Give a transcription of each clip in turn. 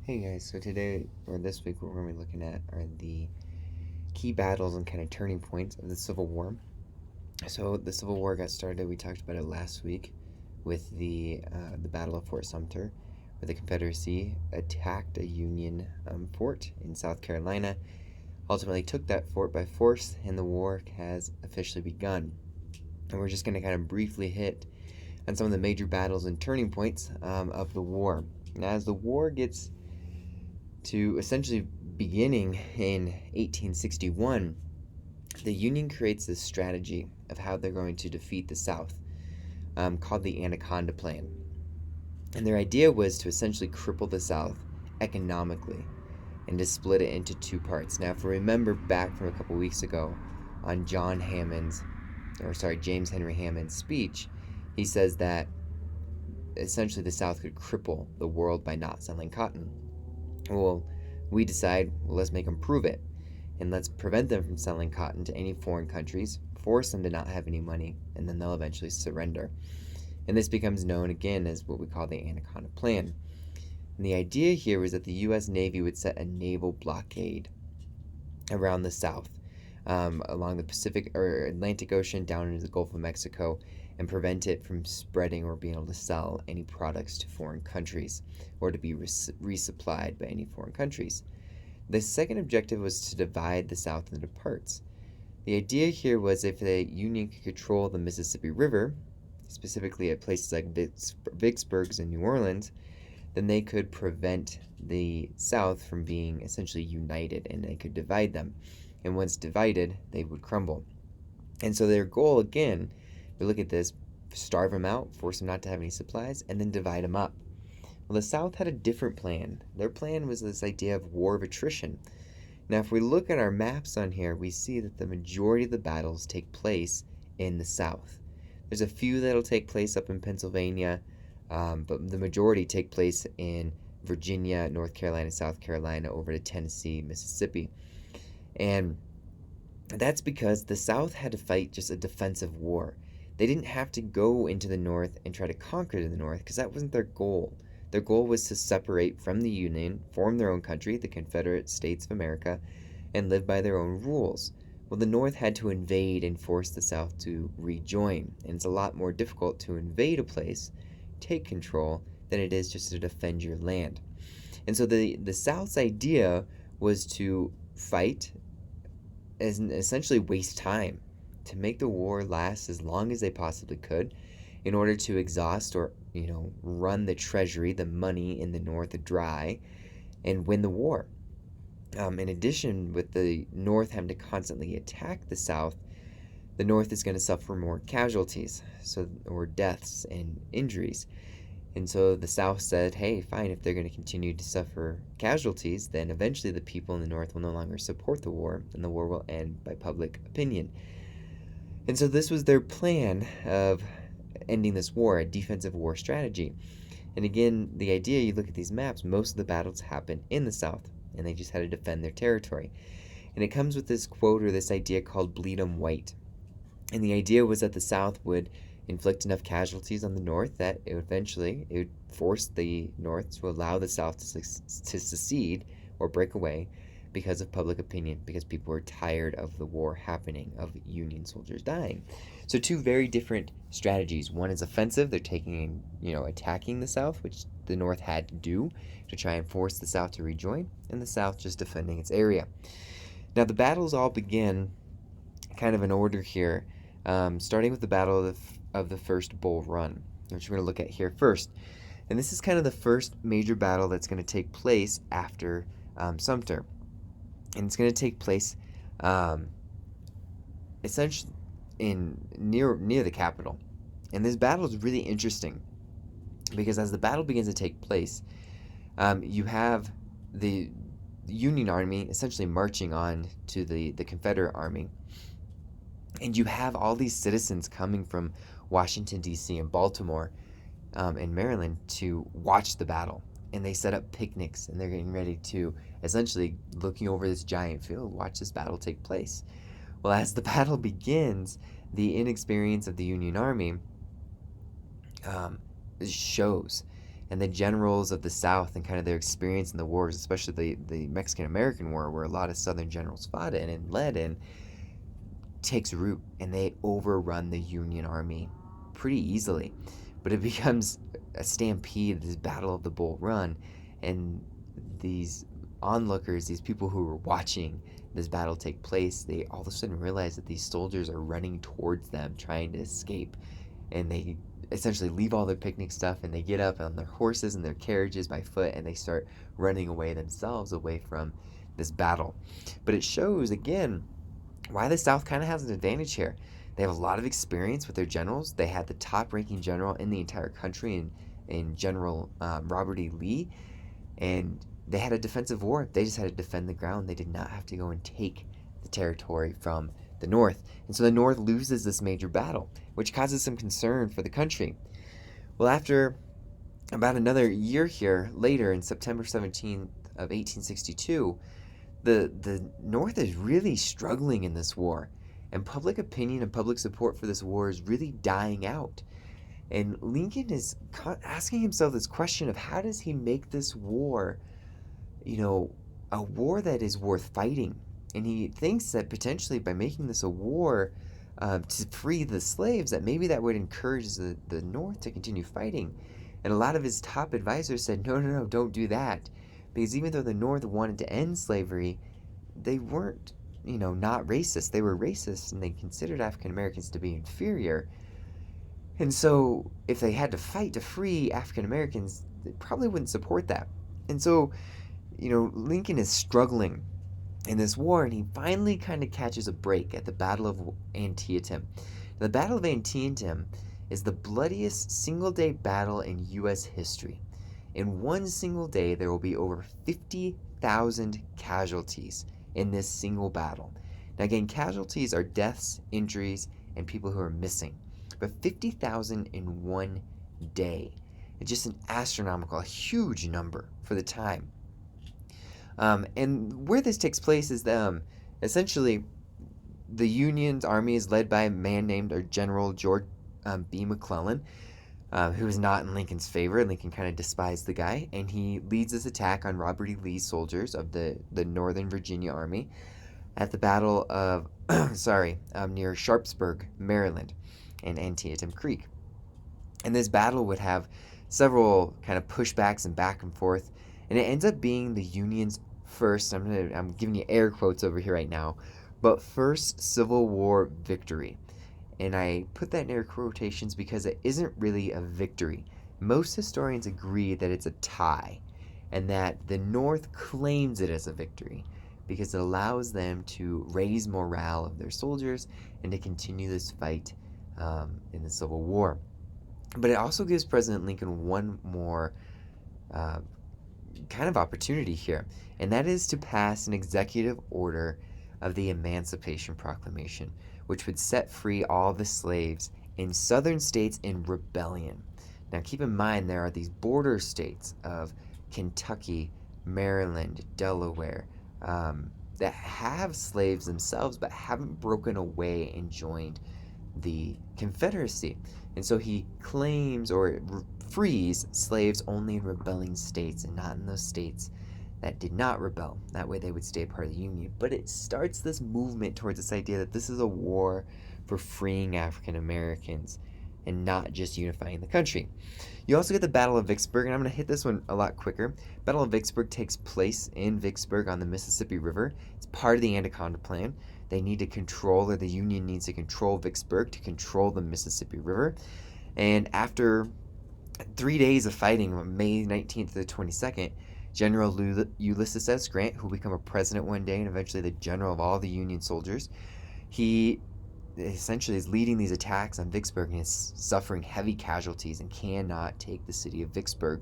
Hey guys, so today or this week, what we're going to be looking at are the key battles and kind of turning points of the Civil War. So the Civil War got started. We talked about it last week with the Battle of Fort Sumter, where the Confederacy attacked a Union fort in South Carolina, ultimately took that fort by force, and the war has officially begun. And we're just going to kind of briefly hit on some of the major battles and turning points of the war. Now, as the war gets to essentially beginning in 1861, the Union creates this strategy of how they're going to defeat the South, called the Anaconda Plan. And their idea was to essentially cripple the South economically and to split it into two parts. Now, if we remember back from a couple weeks ago on James Henry Hammond's speech, he says that essentially the South could cripple the world by not selling cotton. Well, we decide, well, let's make them prove it. And let's prevent them from selling cotton to any foreign countries, force them to not have any money, and then they'll eventually surrender. And this becomes known again as what we call the Anaconda Plan. And the idea here was that the U.S. Navy would set a naval blockade around the South, along the Pacific or Atlantic Ocean down into the Gulf of Mexico, and prevent it from spreading or being able to sell any products to foreign countries or to be resupplied by any foreign countries. The second objective was to divide the South into parts. The idea here was if the Union could control the Mississippi River, specifically at places like Vicksburg and New Orleans, then they could prevent the South from being essentially united and they could divide them. And once divided, they would crumble. And so their goal, again, we look at this, starve them out, force them not to have any supplies, and then divide them up. Well, the South had a different plan. Their plan was this idea of war of attrition. Now, if we look at our maps on here, we see that the majority of the battles take place in the South. There's a few that'll take place up in Pennsylvania, but the majority take place in Virginia, North Carolina, South Carolina, over to Tennessee, Mississippi. And that's because the South had to fight just a defensive war. They didn't have to go into the North and try to conquer the North because that wasn't their goal. Their goal was to separate from the Union, form their own country, the Confederate States of America, and live by their own rules. Well, the North had to invade and force the South to rejoin, and it's a lot more difficult to invade a place, take control, than it is just to defend your land. And so the South's idea was to fight and essentially waste time to make the war last as long as they possibly could in order to exhaust or run the treasury, the money in the North dry, and win the war. In addition, with the North having to constantly attack the South, the North is going to suffer more casualties, or deaths and injuries. And so the South said, hey, fine, if they're going to continue to suffer casualties, then eventually the people in the North will no longer support the war, and the war will end by public opinion. And so this was their plan of ending this war, a defensive war strategy. And again, the idea, you look at these maps, most of the battles happen in the South, and they just had to defend their territory. And it comes with this quote or this idea called bleed 'em white. And the idea was that the South would inflict enough casualties on the North that it would force the North to allow the South to secede or break away because of public opinion, because people were tired of the war happening, of Union soldiers dying. So two very different strategies. One is offensive, they're attacking the South, which the North had to do to try and force the South to rejoin, and the South just defending its area. Now the battles all begin kind of in order here, starting with the Battle of the First Bull Run, which we're going to look at here first. And this is kind of the first major battle that's going to take place after Sumter. And it's going to take place essentially near the capital. And this battle is really interesting because as the battle begins to take place, you have the Union Army essentially marching on to the Confederate Army. And you have all these citizens coming from Washington, D.C. and Baltimore and Maryland to watch the battle. And they set up picnics and they're getting ready to essentially looking over this giant field, watch this battle take place. Well, as the battle begins, the inexperience of the Union Army shows. And the generals of the South and kind of their experience in the wars, especially the Mexican-American War, where a lot of Southern generals fought in and led in, takes root, and they overrun the Union Army pretty easily. But it becomes a stampede, this Battle of the Bull Run, and these onlookers, these people who were watching this battle take place, they all of a sudden realize that these soldiers are running towards them, trying to escape, and they essentially leave all their picnic stuff and they get up on their horses and their carriages by foot and they start running away themselves away from this battle. But it shows again why the South kind of has an advantage here. They have a lot of experience with their generals. They had the top ranking general in the entire country in General Robert E. Lee, and they had a defensive war. They just had to defend the ground. They did not have to go and take the territory from the North. And so the North loses this major battle, which causes some concern for the country. Well, after about another year here, later in September 17th of 1862, the North is really struggling in this war, and public opinion and public support for this war is really dying out. And Lincoln is asking himself this question of how does he make this war, a war that is worth fighting? And he thinks that potentially by making this a war to free the slaves, that maybe that would encourage the North to continue fighting. And a lot of his top advisors said, no, don't do that. Because even though the North wanted to end slavery, they weren't, not racist. They were racist, and they considered African Americans to be inferior. And so if they had to fight to free African Americans, they probably wouldn't support that. And so, Lincoln is struggling in this war, and he finally kind of catches a break at the Battle of Antietam. The Battle of Antietam is the bloodiest single-day battle in U.S. history. In one single day, there will be over 50,000 casualties in this single battle. Now again, casualties are deaths, injuries, and people who are missing. But 50,000 in one day. It's just an astronomical, a huge number for the time. And where this takes place is essentially the Union's army is led by a man named General George B. McClellan, who is not in Lincoln's favor. Lincoln kind of despised the guy, and he leads this attack on Robert E. Lee's soldiers of the Northern Virginia Army at the Battle of, near Sharpsburg, Maryland, and Antietam Creek. And this battle would have several kind of pushbacks and back and forth, and it ends up being the Union's first, I'm giving you air quotes over here right now, but first Civil War victory. And I put that in air quotations because it isn't really a victory. Most historians agree that it's a tie, and that the North claims it as a victory because it allows them to raise morale of their soldiers and to continue this fight in the Civil War. But it also gives President Lincoln one more kind of opportunity here, and that is to pass an executive order of the Emancipation Proclamation, which would set free all the slaves in southern states in rebellion. Now keep in mind there are these border states of Kentucky, Maryland, Delaware, that have slaves themselves but haven't broken away and joined the Confederacy. And so he claims or frees slaves only in rebelling states and not in those states that did not rebel. That way they would stay part of the Union. But it starts this movement towards this idea that this is a war for freeing African Americans and not just unifying the country. You also get the Battle of Vicksburg, and I'm going to hit this one a lot quicker. Battle of Vicksburg takes place in Vicksburg on the Mississippi River. It's part of the Anaconda Plan. They need to control, or the Union needs to control Vicksburg to control the Mississippi River. And after 3 days of fighting, on May 19th to the 22nd, General Ulysses S. Grant, who will become a president one day and eventually the general of all the Union soldiers, he essentially is leading these attacks on Vicksburg and is suffering heavy casualties and cannot take the city of Vicksburg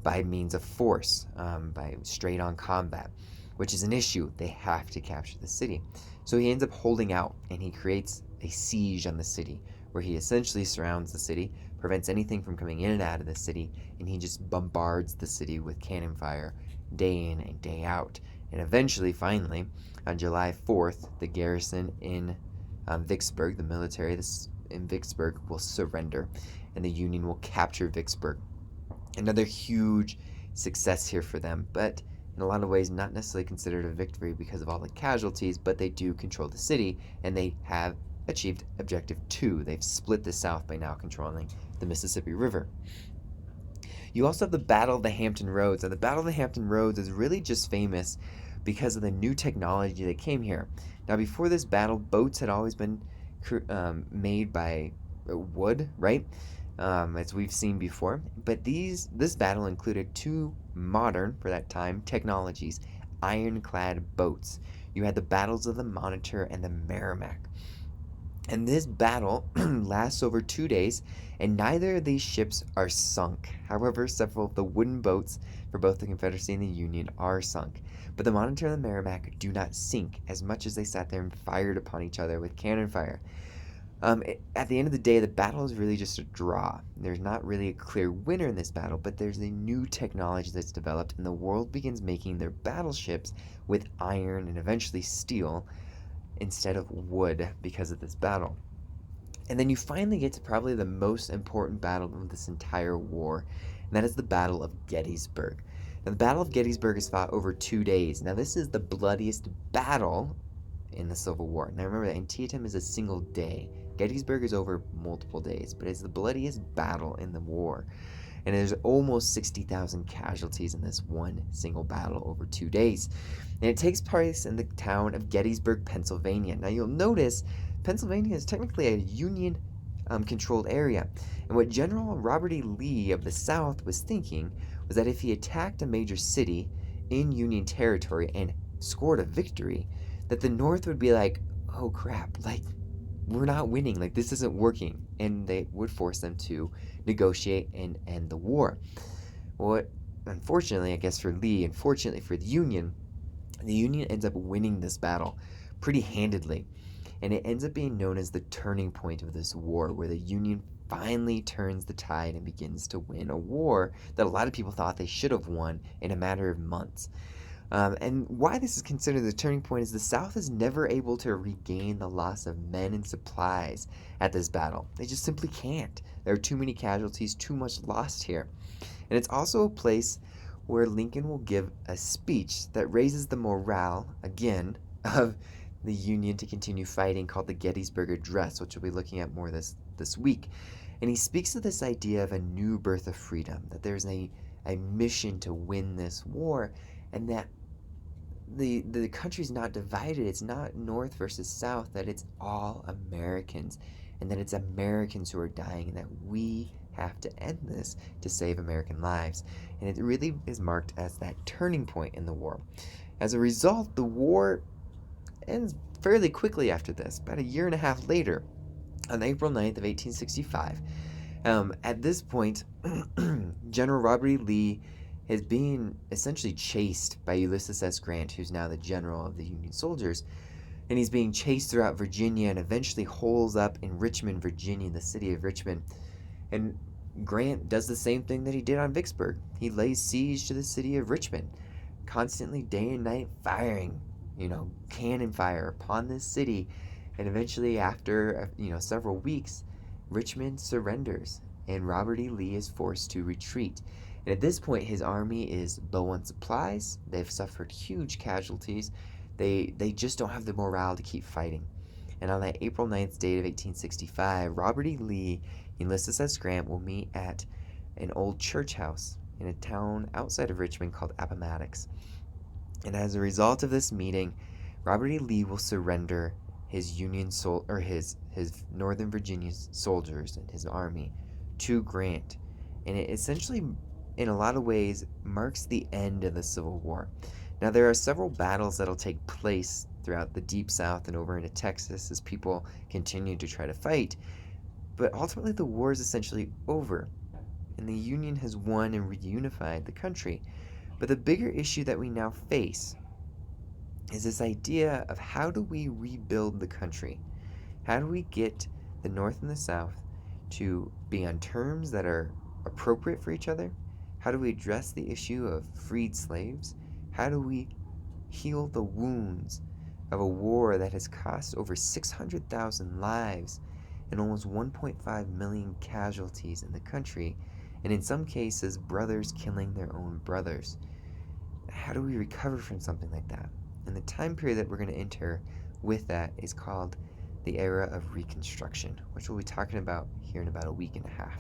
by means of force, by straight-on combat, which is an issue. They have to capture the city. So he ends up holding out, and he creates a siege on the city, where he essentially surrounds the city, prevents anything from coming in and out of the city, and he just bombards the city with cannon fire day in and day out. And eventually, finally, on July 4th, the garrison in Vicksburg, the military in Vicksburg, will surrender, and the Union will capture Vicksburg. Another huge success here for them, but in a lot of ways not necessarily considered a victory because of all the casualties, but they do control the city and they have achieved objective 2. They've split the South by now controlling the Mississippi River. You also have the Battle of the Hampton Roads. Now, the Battle of the Hampton Roads is really just famous because of the new technology that came here. Now, before this battle, boats had always been made by wood, right? As we've seen before. But this battle included two modern, for that time, technologies, ironclad boats. You had the battles of the Monitor and the Merrimack. And this battle lasts over 2 days, and neither of these ships are sunk. However, several of the wooden boats for both the Confederacy and the Union are sunk. But the Monitor and the Merrimack do not sink, as much as they sat there and fired upon each other with cannon fire. At the end of the day, the battle is really just a draw. There's not really a clear winner in this battle, but there's a new technology that's developed, and the world begins making their battleships with iron and eventually steel instead of wood because of this battle. And then you finally get to probably the most important battle of this entire war, and that is the Battle of Gettysburg. Now, the Battle of Gettysburg is fought over 2 days. Now, this is the bloodiest battle in the Civil War. Now, remember that Antietam is a single day. Gettysburg is over multiple days, but it's the bloodiest battle in the war. And there's almost 60,000 casualties in this one single battle over 2 days. And it takes place in the town of Gettysburg, Pennsylvania. Now, you'll notice Pennsylvania is technically a Union controlled area. And what General Robert E. Lee of the South was thinking was that if he attacked a major city in Union territory and scored a victory, that the North would be like, oh crap, like, we're not winning, like, this isn't working. And they would force them to negotiate and end the war. What, unfortunately, I guess for Lee, and fortunately for the Union ends up winning this battle pretty handedly. And it ends up being known as the turning point of this war, where the Union finally turns the tide and begins to win a war that a lot of people thought they should have won in a matter of months. And why this is considered the turning point is the South is never able to regain the loss of men and supplies at this battle. They just simply can't. There are too many casualties, too much lost here. And it's also a place where Lincoln will give a speech that raises the morale, again, of the Union to continue fighting, called the Gettysburg Address, which we'll be looking at more this week. And he speaks of this idea of a new birth of freedom, that there's a mission to win this war, and that the country's not divided. It's not North versus South, that it's all Americans, and that it's Americans who are dying, and that we have to end this to save American lives. And it really is marked as that turning point in the war. As a result, the war ends fairly quickly after this, about a year and a half later, on April 9th of 1865. At this point, General Robert E. Lee is being essentially chased by Ulysses S. Grant, who's now the general of the Union soldiers, and he's being chased throughout Virginia and eventually holes up in Richmond, Virginia, the city of Richmond. And Grant does the same thing that he did on Vicksburg. He lays siege to the city of Richmond, constantly day and night firing, cannon fire upon this city. And eventually, after several weeks, Richmond surrenders, and Robert E. Lee is forced to retreat. And at this point, his army is low on supplies. They've suffered huge casualties. They just don't have the morale to keep fighting. And on that April 9th date of 1865, Robert E. Lee and Ulysses S. Grant will meet at an old church house in a town outside of Richmond called Appomattox. And as a result of this meeting, Robert E. Lee will surrender his his Northern Virginia soldiers and his army to Grant. And it essentially, in a lot of ways, marks the end of the Civil War. Now, there are several battles that'll take place throughout the Deep South and over into Texas as people continue to try to fight, but ultimately the war is essentially over, and the Union has won and reunified the country. But the bigger issue that we now face is this idea of how do we rebuild the country? How do we get the North and the South to be on terms that are appropriate for each other? How do we address the issue of freed slaves? How do we heal the wounds of a war that has cost over 600,000 lives and almost 1.5 million casualties in the country? and in some cases, brothers killing their own brothers. How do we recover from something like that? And the time period that we're going to enter with that is called the era of Reconstruction, which we'll be talking about here in about a week and a half.